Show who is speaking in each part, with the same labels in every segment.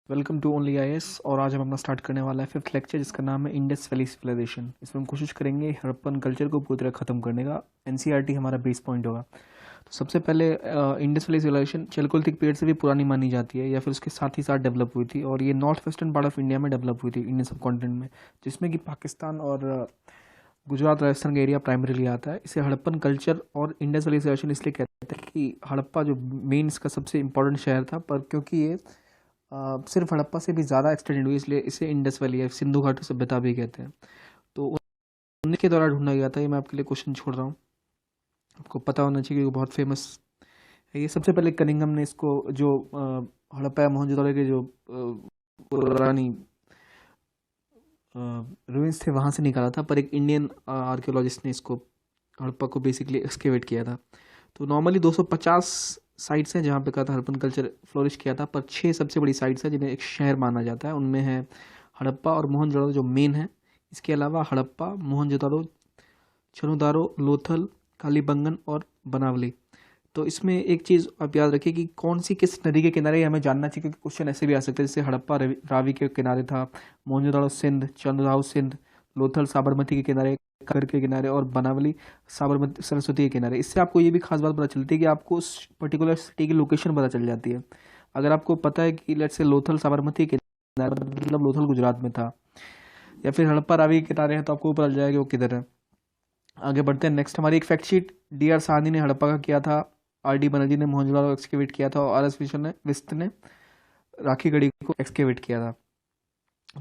Speaker 1: Welcome to only IAS. और आज हम अपना स्टार्ट करने वाला है फिफ्थ लेक्चर जिसका नाम है इंडस वैली सिविलाइजेशन। इसमें हम कोशिश करेंगे हड़प्पन कल्चर को पूरी तरह खत्म करने का। एनसीईआरटी हमारा बेस पॉइंट होगा। तो सबसे पहले इंडस वैली सिविलाइजेशन चलकोलिथिक पीरियड से भी पुरानी मानी जाती है या फिर उसके साथ ही साथ डेवलप हुई थी, और ये north western part of India में डेवलप हुई थी, इंडियन सब कॉन्टिनेंट में, जिसमें कि पाकिस्तान और गुजरात राजस्थान का एरिया प्राइमरीली आता है। इसे हड़प्पन कल्चर और इंडस वैली सिविलाइजेशन इसलिए कहते हैं कि हड़प्पा जो मेन इसका सबसे इंपॉर्टेंट शहर था, पर क्योंकि ये सिर्फ हड़प्पा से भी ज़्यादा एक्सटेंडेड हुई, इसलिए इसे इंडस वैली या सिंधु घाटी सभ्यता भी कहते हैं। तो उन्हीं के द्वारा ढूंढा गया था। ये मैं आपके लिए क्वेश्चन छोड़ रहा हूँ, आपको पता होना चाहिए कि वो बहुत फेमस है। ये सबसे पहले कनिंघम ने इसको जो हड़प्पा या मोहनजोदड़ो के जो पुरानी रूइंस थे वहाँ से निकाला था, पर एक इंडियन आर्कियोलॉजिस्ट ने इसको हड़प्पा को बेसिकली एक्सकेवेट किया था। तो नॉर्मली 250 साइट्स हैं जहाँ पे कहा था हड़प्पन कल्चर फ्लोरिश किया था, पर 6 सबसे बड़ी साइट्स हैं जिन्हें एक शहर माना जाता है। उनमें है हड़प्पा और मोहनजोदड़ो जो मेन है। इसके अलावा हड़प्पा, मोहनजोदड़ो, चनुदारो, लोथल, कालीबंगन और बनावली। तो इसमें एक चीज़ आप याद रखिए कि कौन सी किस नदी के किनारे हमें जानना चाहिए, क्योंकि क्वेश्चन ऐसे भी आ सकते हैं जैसे हड़प्पा रावी के किनारे था, मोहनजोदड़ो सिंध, चंद्रगांव सिंध, लोथल साबरमती के किनारे, कर के किनारे, और बनावली साबरमती सरस्वती के किनारे। इससे आपको ये भी खास बात पता चलती है कि आपको उस पर्टिकुलर सिटी की लोकेशन पता चल जाती है। अगर आपको पता है कि लेट्स से लोथल साबरमती के किनारे, मतलब लोथल गुजरात में था, या फिर हड़प्पा रावी के किनारे है, तो आपको पता चल जाएगा कि वो किधर है। आगे बढ़ते हैं। नेक्स्ट हमारी एक fact sheet. D R Sahni ने हड़प्पा का किया था, आर डी बनर्जी ने मोहनजोदड़ो एक्सकेवेट किया था, और आर एस विस्ट ने राखी गढ़ी को एक्सकेवेट किया था।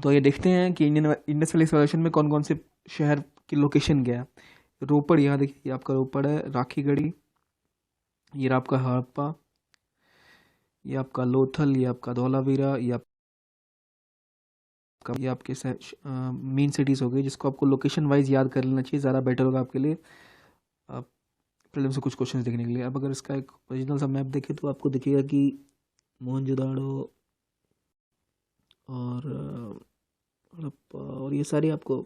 Speaker 1: तो ये देखते हैं कि इंडस वैली सिविलाइजेशन में कौन कौन से शहर की लोकेशन क्या है। रोपड़, यहाँ देखिए, ये आपका रोपड़ है, राखी गढ़ी, ये आपका हड़प्पा, ये आपका लोथल, ये आपका धौलावीरा, ये आपके मेन सिटीज़ हो गई, जिसको आपको लोकेशन वाइज याद कर लेना चाहिए, ज़्यादा बेटर होगा आपके लिए प्रीलिम से कुछ क्वेश्चंस देखने के लिए। अब अगर इसका एक ओरिजिनल सा मैप देखें तो आपको दिखेगा कि मोहनजोदड़ो और हड़प्पा और ये सारी आपको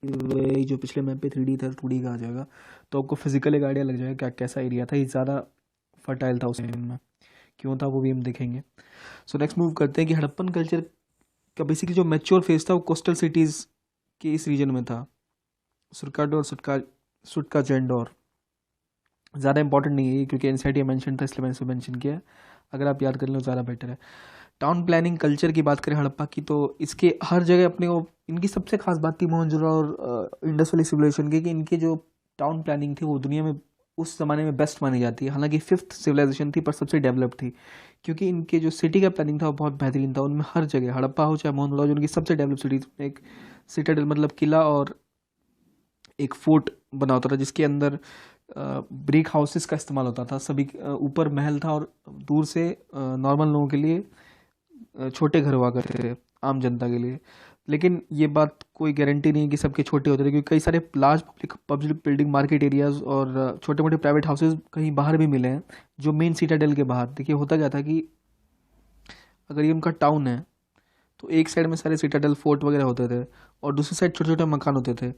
Speaker 1: वही जो पिछले मैप पे 3D था 2D का आ जाएगा। तो आपको फिजिकल एक आइडिया लग जाएगा क्या कैसा एरिया था। ये ज़्यादा फर्टाइल था उस टाइम में, क्यों था वो भी हम देखेंगे। सो नेक्स्ट मूव करते हैं कि हड़प्पन कल्चर का बेसिकली जो मैच्योर फेज था वो कोस्टल सिटीज़ के इस रीजन में था, सुरकाडो और सुटका जेंडोर। ज़्यादा इंपॉर्टेंट नहीं है क्योंकि एनसीईआरटी मेंशन था, इसलिए मैंने इसे मेंशन किया है। अगर आप याद कर लें तो ज़्यादा बेटर है। टाउन प्लानिंग कल्चर की बात करें हड़प्पा की, तो इसके हर जगह अपने को इनकी सबसे खास बात थी मोहनजोदड़ो और इंडस वैली सिविलाइजेशन की, कि इनके जो टाउन प्लानिंग थी वो दुनिया में उस ज़माने में बेस्ट मानी जाती है। हालांकि फिफ्थ सिविलाइजेशन थी पर सबसे डेवलप थी, क्योंकि इनके जो सिटी का प्लानिंग था वो बहुत बेहतरीन था। उनमें हर जगह, हड़प्पा हो चाहे मोहनजोदड़ो, जो उनकी सबसे डेवलप सिटी, एक सिटाडेल मतलब किला और एक फोर्ट बना होता था, जिसके अंदर ब्रिक हाउसेस का इस्तेमाल होता था। सभी ऊपर महल था और दूर से नॉर्मल लोगों के लिए छोटे घर हुआ करते थे, आम जनता के लिए। लेकिन ये बात कोई गारंटी नहीं है कि सबके छोटे होते थे, क्योंकि कई सारे large public building, market areas और छोटे मोटे प्राइवेट हाउसेज कहीं बाहर भी मिले हैं, जो मेन सिटाडेल के बाहर। देखिए होता क्या था कि अगर ये उनका टाउन है तो एक साइड में सारे सिटाडेल फोर्ट वगैरह होते थे, और दूसरी साइड छोटे छोटे मकान होते थे।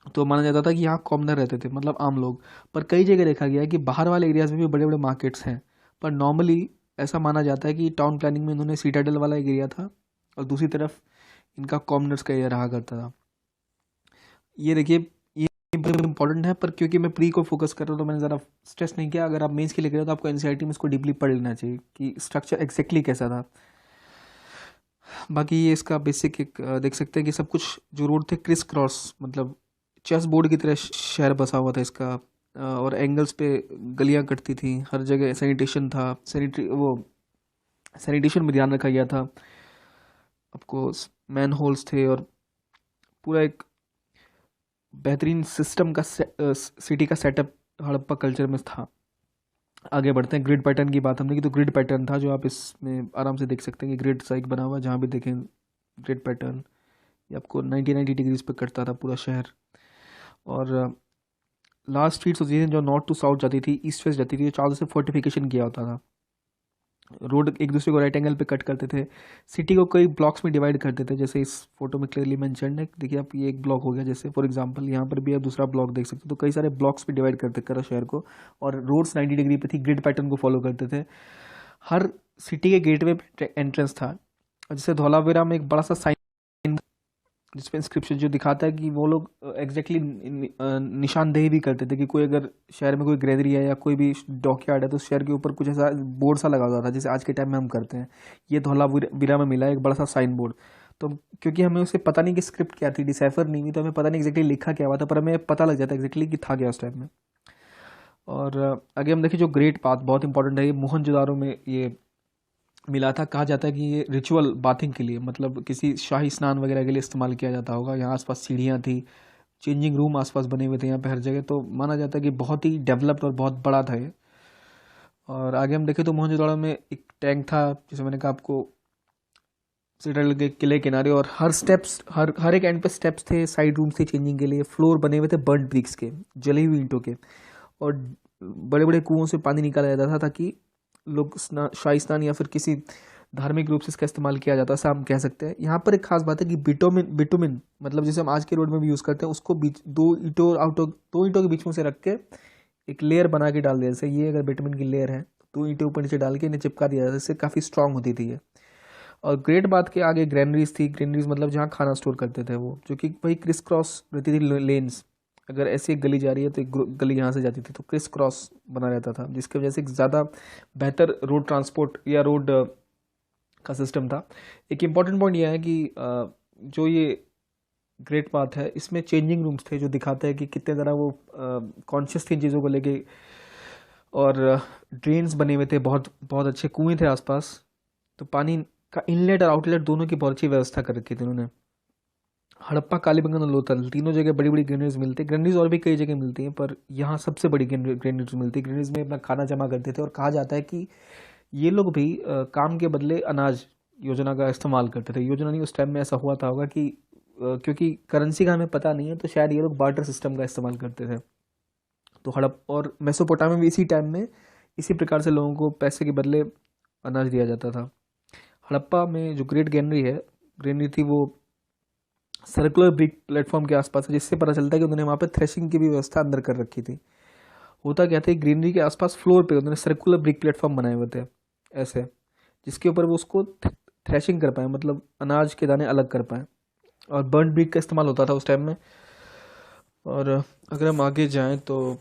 Speaker 1: तो माना जाता था कि यहाँ कॉमनर रहते थे, मतलब आम लोग। पर कई जगह देखा गया है कि बाहर वाले एरियाज में भी बड़े बड़े मार्केट्स हैं, पर नॉर्मली ऐसा माना जाता है कि टाउन प्लानिंग में इन्होंने सीटाडेल वाला एक एरिया था और दूसरी तरफ इनका कॉमनर्स का एरिया रहा करता था। ये देखिए, ये इंपॉर्टेंट है, पर क्योंकि मैं प्री को फोकस कर रहा हूँ तो मैंने ज़रा स्ट्रेस नहीं किया। अगर आप मेंस के लिए करें तो आपको एनसीईआरटी में इसको डीपली पढ़ लेना चाहिए कि स्ट्रक्चर एग्जैक्टली कैसा था। बाकी ये इसका बेसिक एक देख सकते हैं कि सब कुछ जो रोड थे क्रिस क्रॉस, मतलब चेस बोर्ड की तरह शहर बसा हुआ था इसका। और एंगल्स पे गलियां कटती थी, हर जगह सैनिटेशन था, सैनिटेशन में ध्यान रखा गया था। आपको मैन होल्स थे और पूरा एक बेहतरीन सिस्टम का सिटी का सेटअप हड़प्पा कल्चर में था। आगे बढ़ते हैं। ग्रिड पैटर्न की बात हमने की, तो ग्रिड पैटर्न था जो आप इसमें आराम से देख सकते हैं कि ग्रिड साइक बना हुआ, जहाँ भी देखें ग्रिड पैटर्न। ये आपको 90 डिग्रीज पे कटता था पूरा शहर। और लास्ट स्ट्रीट्स होती थी जो नॉर्थ टू साउथ जाती थी, ईस्ट वेस्ट जाती थी, चारों से फोर्टिफिकेशन किया होता था। रोड एक दूसरे को राइट एंगल पे कट करते थे। सिटी को कई ब्लॉक्स में डिवाइड करते थे, जैसे इस फोटो में क्लियरली मेंशन्ड है। देखिए आप, ये एक ब्लॉक हो गया, जैसे फॉर एग्जांपल यहाँ पर भी आप दूसरा ब्लॉक देख सकते हो। तो कई सारे ब्लॉक्स में डिवाइड करते करा शहर को, और रोड्स 90 डिग्री पे थी, ग्रिड पैटर्न को फॉलो करते थे। हर सिटी के गेटवे पे एंट्रेंस था। और जैसे धौलावीरा में एक बड़ा सा साइन जिसपे इंस्क्रिप्शन जो दिखाता है कि वो लोग एग्जैक्टली निशानदेही भी करते थे कि कोई अगर शहर में कोई ग्रेनरी है या कोई भी डॉकयार्ड है तो उस शहर के ऊपर कुछ ऐसा बोर्ड सा लगा हुआ था जैसे आज के टाइम में हम करते हैं। ये धौलावीरा में मिला है एक बड़ा सा साइन बोर्ड। तो क्योंकि हमें उसे पता नहीं कि स्क्रिप्ट क्या थी, डिसाइफर नहीं हुई, तो हमें पता नहीं एग्जैक्टली लिखा क्या हुआ था, पर हमें पता लग जाता एग्जैक्टली कि था क्या उस टाइम में। और आगे हम देखें जो ग्रेट पाथ बहुत इंपॉर्टेंट है, ये मोहनजोदारो में ये मिला था। कहा जाता है कि ये रिचुअल बाथिंग के लिए, मतलब किसी शाही स्नान वगैरह के लिए इस्तेमाल किया जाता होगा। यहाँ आसपास सीढ़ियाँ थी, चेंजिंग रूम आसपास बने हुए थे यहाँ पे हर जगह, तो माना जाता है कि बहुत ही डेवलप्ड और बहुत बड़ा था ये। और आगे हम देखें तो मोहनजोदाड़ो में एक टैंक था, जैसे मैंने कहा आपको, सिटडल के किले किनारे। और हर स्टेप्स हर एक एंड पे स्टेप्स थे, साइड रूम्स थे चेंजिंग के लिए, फ्लोर बने हुए थे बर्न्ड ब्रिक्स के, जली हुई ईंटों के। और बड़े बड़े कुओं से पानी निकाला जाता था ताकि लोग शाही स्नान या फिर किसी धार्मिक रूप से इसका इस्तेमाल किया जाता है, ऐसा हम कह सकते हैं। यहाँ पर एक खास बात है कि बिटुमिन मतलब जैसे हम आज के रोड में भी यूज़ करते हैं, उसको बीच दो ईंटों के बीच में से रख के एक लेयर बना के डाल दिया। जैसे ये अगर बिटुमिन की लेयर है तो 2 ईंटें ऊपर नीचे डाल के इन्हें चिपका दिया जाता है, इससे काफ़ी स्ट्रांग होती थी ये। और ग्रेट बात के आगे ग्रेनरीज थी। ग्रेनरीज मतलब जहाँ खाना स्टोर करते थे वो, जो कि वही क्रिस क्रॉस रहती थी लेन्स। अगर ऐसी एक गली जा रही है तो एक गली यहाँ से जाती थी, तो क्रिस क्रॉस बना रहता था, जिसकी वजह से एक ज़्यादा बेहतर रोड ट्रांसपोर्ट या रोड का सिस्टम था। एक इम्पॉर्टेंट पॉइंट यह है कि जो ये ग्रेट पाथ है इसमें चेंजिंग रूम्स थे, जो दिखाते हैं कि कितने ज़्यादा वो कॉन्शियस थे इन चीज़ों को लेके। और ड्रेन्स बने हुए थे, बहुत बहुत अच्छे कुएं थे आसपास, तो पानी का इनलेट और आउटलेट दोनों की बहुत अच्छी व्यवस्था कर रखी थी उन्होंने। हड़प्पा, कालीबंगन और लोथल तीनों जगह बड़ी बड़ी ग्रेनरीज मिलती है। ग्रेनरीज और भी कई जगह मिलती हैं, पर यहाँ सबसे बड़ी ग्रेनरीज मिलती है। ग्रेनरीज में अपना खाना जमा करते थे, और कहा जाता है कि ये लोग भी काम के बदले अनाज योजना का इस्तेमाल करते थे। योजना नहीं, उस टाइम में ऐसा हुआ था होगा कि क्योंकि करेंसी का हमें पता नहीं है, तो शायद ये लोग बार्टर सिस्टम का इस्तेमाल करते थे। तो हड़प और मेसोपोटामिया में इसी टाइम में इसी प्रकार से लोगों को पैसे के बदले अनाज दिया जाता था। हड़प्पा में जो ग्रेट ग्रेनरी थी वो सर्कुलर ब्रिक प्लेटफॉर्म के आसपास है, जिससे पता चलता है कि उन्होंने वहाँ पर थ्रेशिंग की भी व्यवस्था अंदर कर रखी थी। होता क्या था, ग्रीनरी के आसपास फ्लोर पे उन्होंने सर्कुलर ब्रिक प्लेटफॉर्म बनाए हुए थे ऐसे, जिसके ऊपर वो उसको थ्रेशिंग कर पाए, मतलब अनाज के दाने अलग कर पाए। और बर्न ब्रिक का इस्तेमाल होता था उस टाइम में। और अगर हम आगे जाएं तो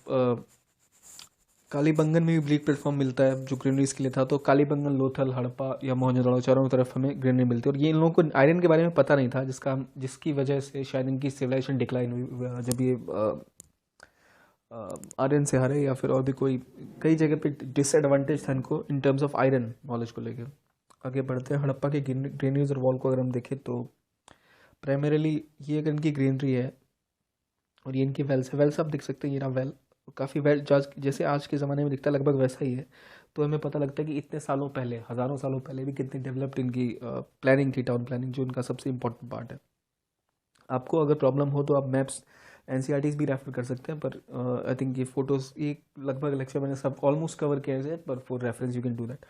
Speaker 1: कालीबंगन में भी ब्रिक प्लेटफॉर्म मिलता है जो ग्रेनरीज के लिए था। तो कालीबंगन, लोथल, हड़प्पा या मोहनजोदड़ो चारों तरफ हमें ग्रेनरी मिलती है। और ये इन लोगों को आयरन के बारे में पता नहीं था, जिसकी वजह से शायद इनकी सिविलाइजेशन डिक्लाइन हुई, जब ये आयरन से हारे, या फिर और भी कोई कई जगह पे डिसएडवांटेज था इनको in terms of iron knowledge को लेकर। आगे बढ़ते हैं। हड़प्पा के ग्रेनरीज और वॉल को अगर हम देखें तो प्राइमरीली ये अगर इनकी ग्रेनरी है और ये इनकी वेल्स है। वेल्स आप देख सकते हैं, ये ना वेल काफ़ी वेल जैसे आज के ज़माने में दिखता है लगभग वैसा ही है। तो हमें पता लगता है कि इतने सालों पहले, हज़ारों सालों पहले भी कितनी डेवलप्ड इनकी प्लानिंग थी, टाउन प्लानिंग, जो इनका सबसे इंपॉर्टेंट पार्ट है। आपको अगर प्रॉब्लम हो तो आप मैप्स एनसीईआरटीज़ भी रेफर कर सकते हैं, पर आई थिंक ये फोटोज़ एक लगभग लेक्चर मैंने सब ऑलमोस्ट कवर किया है, पर for reference you can do that.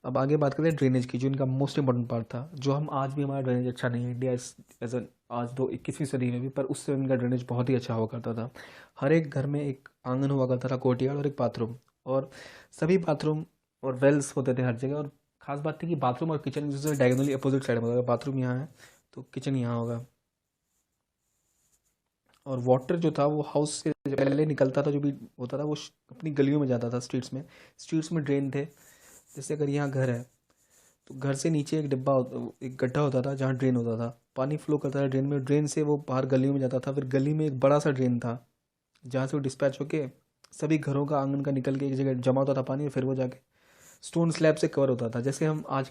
Speaker 1: अब आगे बात करते हैं ड्रेनेज की, जो इनका मोस्ट इंपॉर्टेंट पार्ट था, जो हम आज भी, हमारा ड्रेनेज अच्छा नहीं है इंडिया एज एन आज 21वीं सदी में भी, पर उससे इनका ड्रेनेज बहुत ही अच्छा हुआ करता था। हर एक घर में एक आंगन हुआ करता था, कोर्टयार्ड और एक बाथरूम, और सभी बाथरूम और वेल्स होते थे हर जगह। और खास बात थी कि बाथरूम और किचन जैसे डायगोनली अपोजिट साइड में होगा। बाथरूम यहाँ है तो किचन यहाँ होगा। और वाटर जो था वो हाउस से पहले निकलता था, जो भी होता था वो अपनी गलियों में जाता था, स्ट्रीट्स में ड्रेन थे। जैसे अगर यहाँ घर है तो घर से नीचे एक गड्ढा होता था जहाँ ड्रेन होता था, पानी फ्लो करता था ड्रेन में, ड्रेन से वो बाहर गलियों में जाता था। फिर गली में एक बड़ा सा ड्रेन था जहाँ से वो डिस्पैच होके सभी घरों का आंगन का निकल के एक जगह जमा होता था पानी, और फिर वो जाके स्टोन स्लैब से कवर होता था। जैसे हम आज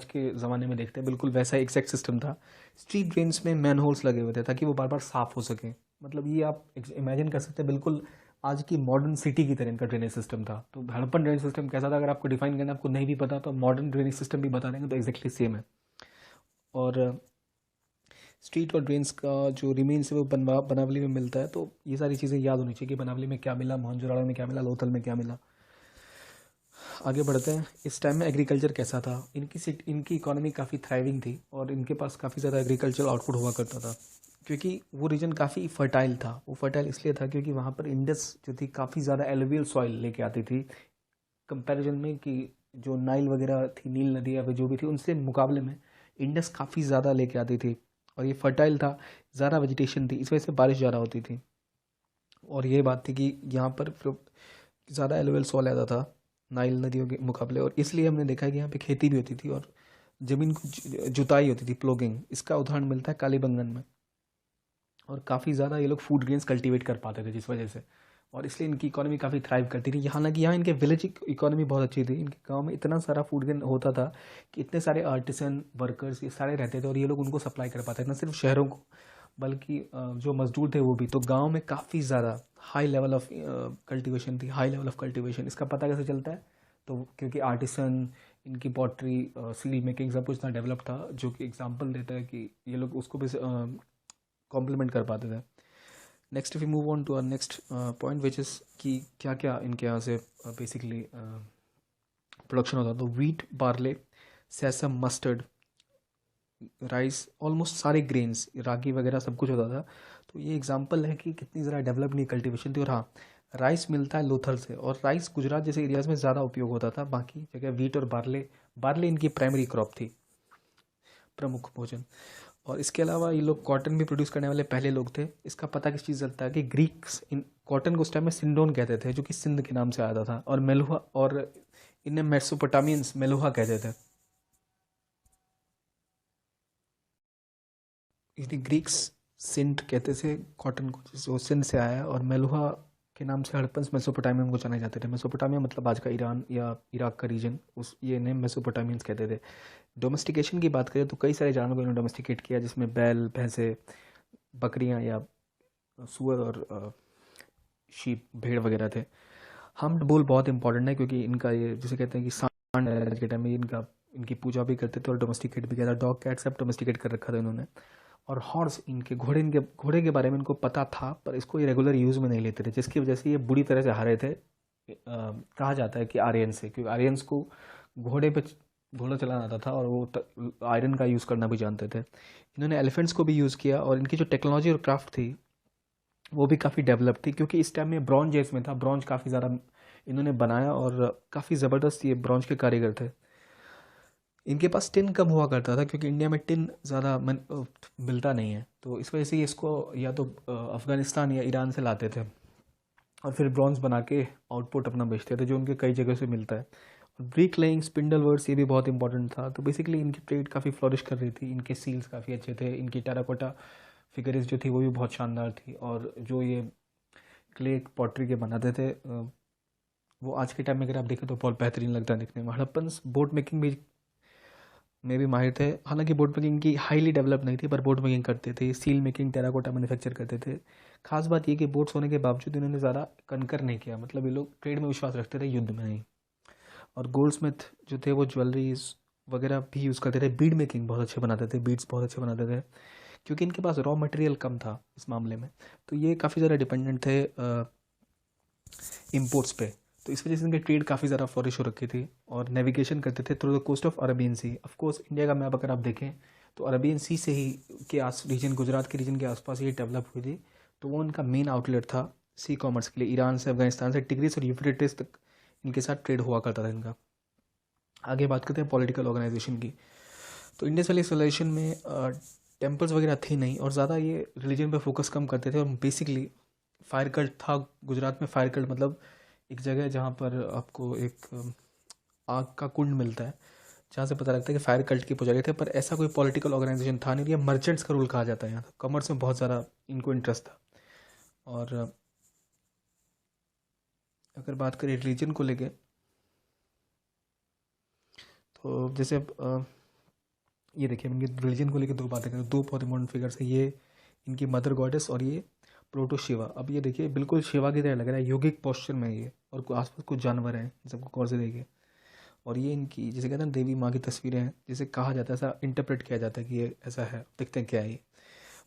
Speaker 1: के ज़माने में देखते हैं, बिल्कुल वैसा एग्जैक्ट सिस्टम था। स्ट्रीट ड्रेन्स में मैन होल्स लगे हुए थे ताकि वो बार बार साफ़ हो सके। मतलब ये आप इमेजिन कर सकते हैं, बिल्कुल आज की मॉडर्न सिटी की तरह इनका ड्रेनेज सिस्टम था। तो हड़प्पन ड्रेनेज सिस्टम कैसा था, अगर आपको डिफाइन करना आपको नहीं भी पता तो मॉडर्न ड्रेनेज सिस्टम भी बता देंगे, तो एक्जैक्टली सेम है। और स्ट्रीट और ड्रेन्स का जो रिमेन्स है वो बनावली में मिलता है। तो ये सारी चीज़ें याद होनी चाहिए कि बनावली में क्या मिला, मोहनजोदड़ो में क्या मिला, लोथल में क्या मिला। आगे बढ़ते हैं। इस टाइम में एग्रीकल्चर कैसा था। इनकी इकोनॉमी काफ़ी थ्राइविंग थी, और इनके पास काफ़ी ज़्यादा एग्रीकल्चर आउटपुट हुआ करता था, क्योंकि वो रीजन काफ़ी फर्टाइल था। वो फर्टाइल इसलिए था क्योंकि वहाँ पर इंडस जो थी काफ़ी ज़्यादा एलुवियल सॉइल लेके आती थी, कंपैरिजन में कि जो नाइल वगैरह थी, नील नदी या फिर जो भी थी, उनसे मुकाबले में इंडस काफ़ी ज़्यादा लेके आती थी, और ये फर्टाइल था, ज़्यादा वेजिटेशन थी, इस वजह से बारिश ज़्यादा होती थी। और ये बात थी कि यहाँ पर ज़्यादा एलोवेल सॉइल आता था नाइल नदियों के मुकाबले, और इसलिए हमने देखा है कि यहाँ पे खेती भी होती थी और ज़मीन को जुताई होती थी, प्लोगिंग। इसका उदाहरण मिलता है कालीबंगन में। और काफ़ी ज़्यादा ये लोग फूड ग्रेन्स कल्टीवेट कर पाते थे जिस वजह से, और इसलिए इनकी इकोनॉमी काफ़ी थ्राइव करती थी। हालांकि यहाँ इनके विलेज इकोनॉमी बहुत अच्छी थी, इनके गांव में इतना सारा फूड ग्रेन होता था कि इतने सारे आर्टिसन वर्कर्स ये सारे रहते थे, और ये लोग उनको सप्लाई कर पाते थे, न सिर्फ शहरों को बल्कि जो मजदूर थे वो भी। तो गांव में काफ़ी ज़्यादा हाई लेवल ऑफ कल्टीवेशन थी, हाई लेवल ऑफ कल्टीवेशन। इसका पता कैसे चलता है? तो क्योंकि आर्टिसन, इनकी पॉटरी, सील मेकिंग सब कुछ इतना डेवलप था, जो कि एग्जांपल देता है कि ये लोग उसको भी कॉम्प्लीमेंट कर पाते थे। Next we move on to our next point which is कि क्या क्या इनके यहाँ से बेसिकली प्रोडक्शन होता था। तो wheat, barley, सेसम, mustard, rice, almost सारे ग्रेन्स, रागी वगैरह सब कुछ होता था। तो ये एग्जांपल है कि कितनी ज़रा डेवलप नहीं कल्टीवेशन थी। और हाँ, राइस मिलता है लोथल से, और राइस गुजरात जैसे एरियाज़ में ज़्यादा उपयोग होता था, बाकी जगह वीट और बार्ले, बार्ले इनकी प्राइमरी क्रॉप थी, प्रमुख भोजन। और इसके अलावा ये लोग कॉटन भी प्रोड्यूस करने वाले पहले लोग थे। इसका पता किस चीज़ चलता है कि ग्रीक्स इन कॉटन को उस टाइम में सिंडोन कहते थे, जो कि सिंध के नाम से आता था, और मेलुहा, और इन्हें मेसोपोटामियंस मेलुहा कहते थे। इसलिए ग्रीक्स सिंध कहते थे कॉटन को, जो सिंध से आया है, और मेलुहा के नाम से हड़प्पन्स मेसोपोटामिया को जाने जाते थे। मेसोपोटामिया मतलब आज का ईरान या इराक का रीजन, उस ये नेम मेसोपोटामियंस कहते थे। डोमेस्टिकेशन की बात करें तो कई सारे जानवरों को इन्होंने डोमेस्टिकेट किया, जिसमें बैल, भैंसे, बकरियां या सुअर, और शीप, भेड़ वगैरह थे। हम बुल बहुत इंपॉर्टेंट है, क्योंकि इनका ये जिसे कहते हैं कि सांड है, आज के टाइम में इनका इनकी पूजा भी करते थे और डोमेस्टिकेट भी किया था। डॉग, कैट सब डोमेस्टिकेट कर रखा था इन्होंने। और हॉर्स, इनके घोड़े के बारे में इनको पता था, पर इसको ये रेगुलर यूज़ में नहीं लेते थे, जिसकी वजह से ये बुरी तरह से हारे थे। कहा जाता है कि आर्यन से, क्योंकि आर्यंस को घोड़े पे घोड़ा चलाना आता था, और वो आयरन का यूज़ करना भी जानते थे। इन्होंने एलिफेंट्स को भी यूज़ किया, और इनकी जो टेक्नोलॉजी और क्राफ्ट थी वो भी काफ़ी डेवलप थी, क्योंकि इस टाइम में ब्रॉन्ज एज में था। ब्रॉन्ज काफ़ी ज़्यादा इन्होंने बनाया, और काफ़ी ज़बरदस्त ये ब्रॉन्ज के कारीगर थे। इनके पास टिन कम हुआ करता था, क्योंकि इंडिया में टिन ज़्यादा मिलता नहीं है, तो इस वजह से ये इसको या तो अफ़गानिस्तान या ईरान से लाते थे, और फिर ब्रॉन्ज बना के आउटपुट अपना बेचते थे, जो उनके कई जगह से मिलता है। और ब्रिक लेइंग, स्पिंडल वर्क्स, ये भी बहुत इंपॉर्टेंट था। तो बेसिकली इनकी ट्रेड काफ़ी फ्लोरिश कर रही थी, इनके सील्स काफ़ी अच्छे थे, इनकी टेराकोटा फिगर्स जो थी वो भी बहुत शानदार थी। और जो ये क्ले पॉटरी के बनाते थे, वो आज के टाइम में अगर आप देखें तो बहुत बेहतरीन लगता है दिखने में। हड़प्पन्स बोट मेकिंग भी में भी माहिर थे। हालांकि बोट मेकिंग की हाईली डेवलप नहीं थी, पर बोट मेकिंग करते थे, सील मेकिंग, टेराकोटा मैन्युफैक्चर करते थे। खास बात ये कि बोट्स होने के बावजूद इन्होंने ज़्यादा कनकर नहीं किया, मतलब ये लोग ट्रेड में विश्वास रखते थे, युद्ध में नहीं। और गोल्ड स्मिथ जो थे वो ज्वेलरीज वगैरह भी यूज़ करते थे। बीड मेकिंग बहुत अच्छे बनाते थे, बीड्स बहुत अच्छे बनाते थे, क्योंकि इनके पास रॉ मटेरियल कम था इस मामले में। तो ये काफ़ी ज़्यादा डिपेंडेंट थे इम्पोर्ट्स पे। तो इस वजह से इनकी ट्रेड काफ़ी ज़्यादा फ्लोरिश हो रखी थी, और नेविगेशन करते थे through the coast of Arabian sea. Of course India का मैप अगर आप देखें तो अरबियन सी से ही के आस रीजन, गुजरात के रीजन के आसपास ये डेवलप हुई थी। तो वो उनका मेन आउटलेट था सी कॉमर्स के लिए। ईरान से, अफगानिस्तान से, टिग्रिस और यूफ्रेटिस तक इनके साथ ट्रेड हुआ करता था इनका। आगे बात करते हैं पॉलिटिकल ऑर्गेनाइजेशन की। तो इंडस वैली सिविलाइजेशन में टेम्पल्स वगैरह थी नहीं, और ज़्यादा ये रिलीजन पे फोकस कम करते थे। और बेसिकली फायर कल्ट था गुजरात में। फायर कल्ट मतलब एक जगह है जहाँ पर आपको एक आग का कुंड मिलता है, जहाँ से पता लगता है कि फायर कल्ट के पुजारी थे। पर ऐसा कोई पॉलिटिकल ऑर्गेनाइजेशन था नहीं, ये मर्चेंट्स का रूल कहा जाता है यहाँ। कॉमर्स में बहुत ज़्यादा इनको इंटरेस्ट था। और अगर बात करें रिलीजन को लेके, तो जैसे ये देखिए, इनके रिलीजन को लेके दो बातें करें, दो बहुत इंपॉर्टेंट फिगर्स है, ये इनकी मदर गॉडेस और ये प्रोटो शिवा। अब ये देखिए बिल्कुल शिवा की तरह लग रहा है, योगिक पोस्चर में ये, और आसपास कुछ जानवर हैं, इन सबको गौर से देखिए। और ये इनकी जिसे कहते हैं देवी माँ की तस्वीरें हैं, जिसे कहा जाता है, ऐसा इंटरप्रेट किया जाता है कि ये ऐसा है। देखते हैं क्या है ये।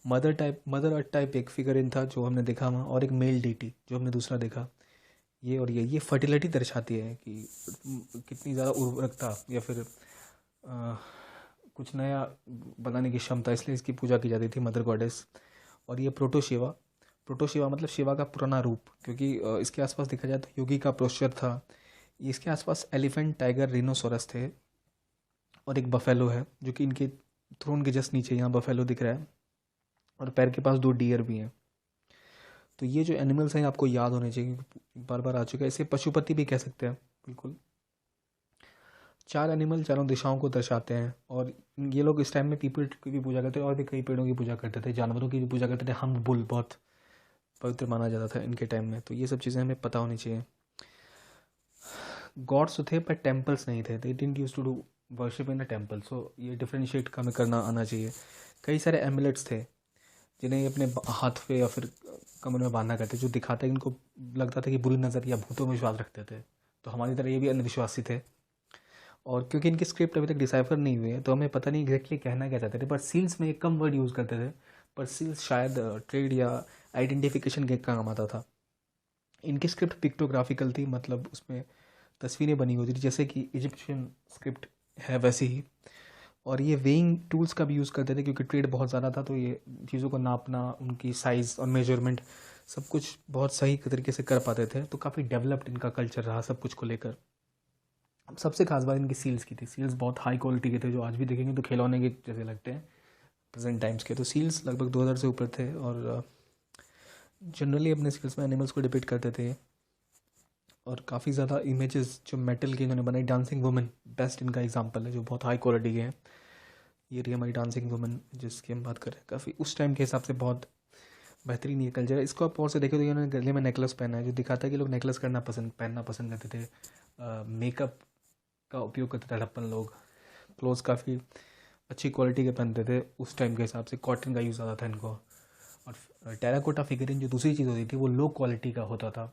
Speaker 1: मदर अर्थ टाइप एक फिगर इन था जो हमने देखा वहाँ, और एक मेल डीटी जो हमने दूसरा देखा। ये और ये फर्टिलिटी दर्शाती है कि कितनी ज़्यादा उर्वरकता या फिर कुछ नया बनाने की क्षमता, इसलिए इसकी पूजा की जाती थी, मदर गॉडेस। और ये प्रोटो शिवा, प्रोटो शिवा मतलब शिवा का पुराना रूप, क्योंकि इसके आसपास देखा जाए तो योगी का पोस्चर था। इसके आसपास एलिफेंट, टाइगर, रिनोसोरस थे और एक बफेलो है जो कि इनके थ्रोन के जस्ट नीचे यहाँ बफेलो दिख रहा है, और पैर के पास 2 डियर भी हैं। तो ये जो एनिमल्स हैं आपको याद होने चाहिए क्योंकि बार बार आ चुका है। इसे पशुपति भी कह सकते हैं बिल्कुल। 4 एनिमल चारों दिशाओं को दर्शाते हैं, और ये लोग इस टाइम में पीपल की भी पूजा करते थे और भी कई पेड़ों की पूजा करते थे, जानवरों की भी पूजा करते थे। हम बुल बहुत पवित्र माना जाता था इनके टाइम में, तो ये सब चीज़ें हमें पता होनी चाहिए। गॉड्स तो थे पर टेम्पल्स नहीं थे, they didn't use to do worship in the temple, so ये डिफ्रेंशिएट हमें करना आना चाहिए। कई सारे एमुलेट्स थे जिन्हें ये अपने हाथ पे या फिर कमर में बांधा करते, जो दिखाता है इनको लगता था कि बुरी नज़र या भूतों में विश्वास रखते थे, तो हमारी तरह ये भी अंधविश्वासी थे। और क्योंकि इनकी स्क्रिप्ट अभी तक डिसाइफर नहीं हुई है तो हमें पता नहीं एग्जैक्टली कहना क्या चाहते थे, पर सील्स में एक कम वर्ड यूज़ करते थे, पर सील्स शायद ट्रेड या आइडेंटिफिकेशन के काम आता था। इनकी स्क्रिप्ट पिक्टोग्राफिकल थी, मतलब उसमें तस्वीरें बनी होती थी जैसे कि इजिप्शियन स्क्रिप्ट है वैसी ही। और ये वेइंग टूल्स का भी यूज़ करते थे क्योंकि ट्रेड बहुत ज़्यादा था, तो ये चीज़ों को नापना, उनकी साइज़ और मेजरमेंट सब कुछ बहुत सही तरीके से कर पाते थे, तो काफ़ी डेवलप्ड इनका कल्चर रहा सब कुछ को लेकर। सबसे खास बात इनकी सील्स की थी, सील्स बहुत हाई क्वालिटी के थे जो आज भी देखेंगे तो खिलौने के जैसे लगते हैं प्रेजेंट टाइम्स के। तो सील्स लगभग 2000 से ऊपर थे, और जनरली अपने सील्स में एनिमल्स को डिपिक्ट करते थे। और काफ़ी ज़्यादा इमेजेस जो मेटल की इन्होंने बनाई, डांसिंग वुमेन बेस्ट इनका एग्जांपल है जो बहुत हाई क्वालिटी के हैं। ये रही हमारी डांसिंग वुमेन जिसकी हम बात कर रहे हैं, काफ़ी उस टाइम के हिसाब से बहुत बेहतरीन ये कल्चर है। इसको आप और से देखें तो इन्होंने गले में नेकलेस पहना है जो दिखाता है कि लोग नेकलेस पहनना पसंद करते थे। मेकअप का उपयोग करते थे हड़प्पन लोग, क्लोथ्स काफ़ी अच्छी क्वालिटी के पहनते थे उस टाइम के हिसाब से, कॉटन का यूज़ आता था इनको। और टेराकोटा फिगरिन जो दूसरी चीज़ होती थी वो लो क्वालिटी का होता था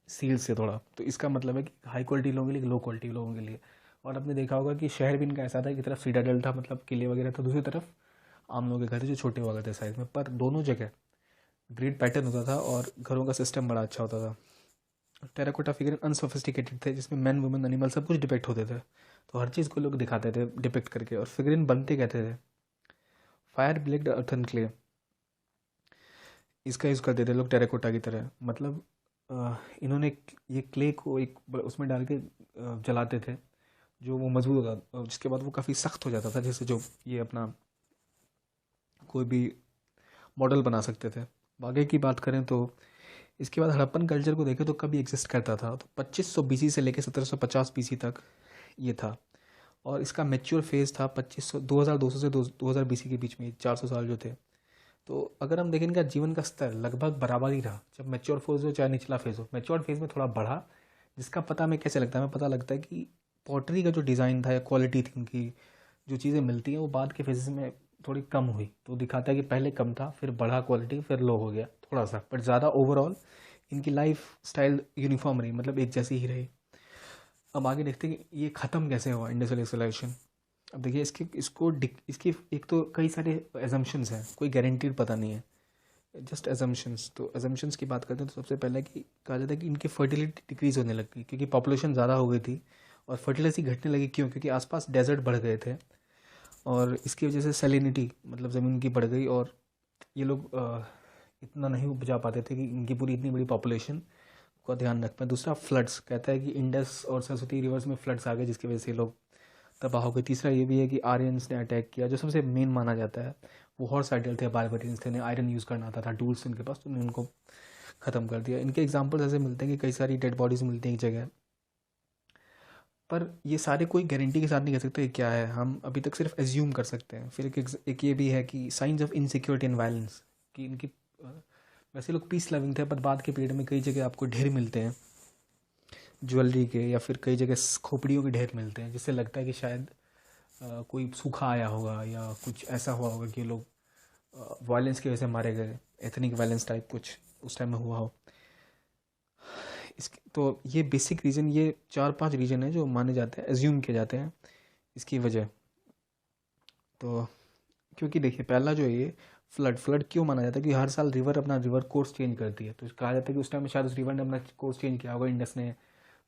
Speaker 1: सील से थोड़ा, तो इसका मतलब है कि हाई क्वालिटी लोगों के लिए, लो क्वालिटी लोगों के लिए। और आपने देखा होगा कि शहर भी इनका ऐसा था, एक तरफ सीटाडेल था मतलब किले वगैरह था, दूसरी तरफ आम लोगों के घर थे जो छोटे हुआ करते साइज में, पर दोनों जगह ग्रिड पैटर्न होता था और घरों का सिस्टम बड़ा अच्छा होता था। टेराकोटा फिगर अनसोफिस्टिकेटेड थे जिसमें मैन वुमेन एनिमल सब कुछ डिपेक्ट होते थे, तो हर चीज़ को लोग दिखाते थे डिपेक्ट करके। और फिगरिन बनते कहते थे फायर ब्लेड अर्थन क्ले, इसका यूज़ करते थे लोग टेराकोटा की तरह, मतलब इन्होंने ये क्ले को एक उसमें डाल के जलाते थे जो वो मजबूत होता, जिसके बाद वो काफ़ी सख्त हो जाता था, जैसे जो ये अपना कोई भी मॉडल बना सकते थे। आगे की बात करें तो इसके बाद हड़प्पन कल्चर को देखें तो कभी एग्जिस्ट करता था, तो 2500 बीसी से लेकर 1750 बीसी तक ये था। और इसका मैच्योर फेज़ था 2500 2200 से 2000 बीसी के बीच में, 400 साल जो थे। तो अगर हम देखें इनका जीवन का स्तर लगभग बराबर ही रहा, जब मैच्योर फेज़ हो चाहे निचला फेज़ हो। मैच्योर फेज़ में थोड़ा बढ़ा, जिसका पता हमें कैसे लगता है, हमें पता लगता है कि पॉटरी का जो डिज़ाइन था या क्वालिटी थी उनकी, जो चीज़ें मिलती हैं वो बाद के फेजेस में थोड़ी कम हुई, तो दिखाता है कि पहले कम था फिर बढ़ा क्वालिटी फिर लो हो गया थोड़ा सा, बट ज़्यादा ओवरऑल इनकी लाइफ स्टाइल यूनिफॉर्म रही, मतलब एक जैसी ही रही। अब आगे देखते हैं कि ये ख़त्म कैसे हुआ इंडस्ट्रियल एक्सलेशन। अब देखिए इसकी एक तो कई सारे एजम्पन्स हैं, कोई गारंटीड पता नहीं है, जस्ट एजम्पन्स। तो एजम्पन्स की बात करते हैं तो सबसे पहले कि कहा जाता है कि इनकी फर्टिलिटी डिक्रीज़ होने लग गई क्योंकि पॉपुलेशन ज़्यादा हो गई थी, और फर्टिलिटी घटने लगी क्यों, क्योंकि आसपास डेजर्ट बढ़ गए थे, और इसकी वजह से सैलिनिटी मतलब ज़मीन की बढ़ गई, और ये लोग इतना नहीं उपजा पाते थे कि इनकी पूरी इतनी बड़ी पॉपुलेशन का ध्यान रख पाए। दूसरा फ्लड्स, कहता है कि इंडस और सरस्वती रिवर्स में फ्लड्स आ गए जिसकी वजह से लोग तबाह हो गए। तीसरा ये भी है कि आर्यंस ने अटैक किया, जो सबसे मेन माना जाता है। वो हॉर्स आइडल थे, बारबरियंस थे, उन्हें आयरन यूज़ करना आता था, टूल्स उनके पास, तो उन्होंने उनको ख़त्म कर दिया। इनके एग्जाम्पल्स ऐसे मिलते हैं कि कई सारी डेड बॉडीज़ मिलती हैं एक जगह, पर ये सारे कोई गारंटी के साथ नहीं कह सकते क्या है, हम अभी तक सिर्फ एज्यूम कर सकते हैं। फिर एक ये भी है कि science of insecurity and violence, कि इनकी वैसे लोग पीस लविंग थे, पर बाद के पीरियड में कई जगह आपको ढेर मिलते हैं ज्वेलरी के, या फिर कई जगह खोपड़ियों के ढेर मिलते हैं, जिससे लगता है कि शायद कोई सूखा आया होगा या कुछ ऐसा हुआ होगा कि लोग वायलेंस की वजह से मारे गए, एथनिक वायलेंस टाइप कुछ उस टाइम में हुआ हो। तो ये बेसिक रीज़न, ये 4-5 रीज़न है जो माने जाते हैं, एज्यूम किए जाते हैं इसकी वजह। तो क्योंकि देखिए पहला जो है ये फ्लड क्यों माना जाता है, कि हर साल रिवर अपना रिवर कोर्स चेंज करती है, तो कहा जाता है कि उस टाइम में शायद उस रिवर ने अपना कोर्स चेंज किया होगा, इंडस ने,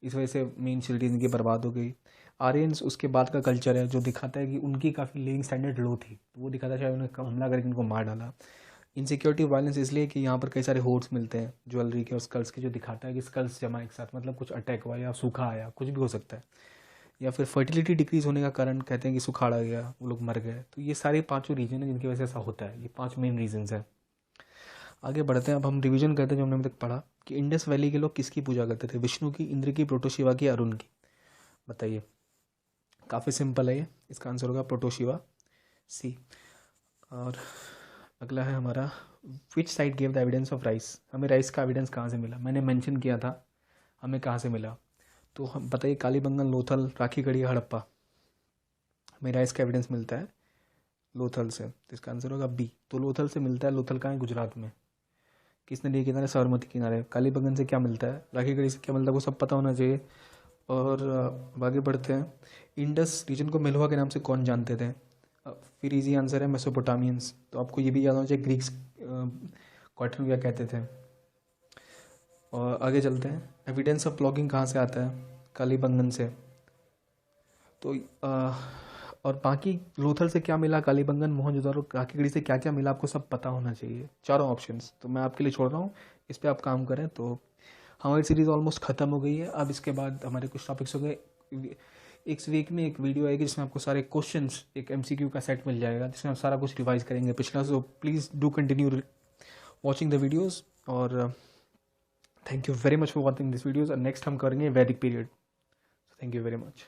Speaker 1: इस वजह से मेन सिटीज इनकी बर्बाद हो गई। आर्यंस उसके बाद का कल्चर है जो दिखाता है कि उनकी काफ़ी लिविंग स्टैंडर्ड लो थी, तो वो दिखाता है शायद उन्हें हमला करके इनको मार डाला। इनसिक्योरिटी वायलेंस इसलिए कि यहाँ पर कई सारे होर्ड्स मिलते हैं ज्वेलरी के और स्कल्स के, जो दिखाता है कि स्कल्स जमा एक साथ, मतलब कुछ अटैक हुआ या सूखा आया, कुछ भी हो सकता है। या फिर फर्टिलिटी डिक्रीज होने का कारण कहते हैं कि सुखाड़ आ गया, वो लोग मर गए। तो ये सारे पांचों रीजन है जिनकी वजह से ऐसा होता है। ये 5 मेन रीजंस हैं। आगे बढ़ते हैं। अब हम रिवीजन करते हैं जो हमने अभी तक पढ़ा कि इंडस वैली के लोग किसकी पूजा करते थे? विष्णु की, इंद्र की, प्रोटोशिवा की, अरुण की। बताइए। काफ़ी सिंपल है ये। इसका आंसर होगा प्रोटोशिवा, सी। और अगला है हमारा, which side gave the evidence of rice? हमें राइस का एविडेंस कहाँ से मिला? मैंने मेंशन किया था हमें कहाँ से मिला। तो हम बताइए, कालीबंगन, लोथल, राखीगढ़ी, हड़प्पा। हमें राइस का एविडेंस मिलता है लोथल से, तो इसका आंसर होगा बी। तो लोथल से मिलता है। लोथल कहाँ है? गुजरात में। किस नदी के किनारे? साबरमती किनारे। कालीबंगन से क्या मिलता है? राखीगढ़ी से क्या मिलता है? वो सब पता होना चाहिए। और अब आगे बढ़ते हैं। इंडस रीजन को मेलुहा के नाम से कौन जानते थे? फिर इजी आंसर है मेसोपोटामियंस। तो आपको ये भी याद होना चाहिए ग्रीक्स कॉटन क्या कहते थे। और आगे चलते हैं। एविडेंस ऑफ प्लॉगिंग कहाँ से आता है? कालीबंगन से। तो और बाकी लोथल से क्या मिला? कालीबंगन, मोहनजोदड़ो, राखीगढ़ी से क्या क्या मिला, आपको सब पता होना चाहिए। चारों ऑप्शंस तो मैं आपके लिए छोड़ रहा हूँ, इस पर आप काम करें। तो हमारी सीरीज़ ऑलमोस्ट ख़त्म हो गई है। अब इसके बाद हमारे कुछ टॉपिक्स हो गए। एक वीक में एक वीडियो आएगी जिसमें आपको सारे क्वेश्चंस, एक एमसीक्यू का सेट मिल जाएगा जिसमें हम सारा कुछ रिवाइज करेंगे पिछला। So please do continue watching the videos. और thank you very much for watching this videos. और नेक्स्ट हम करेंगे Vedic period. Thank you very much.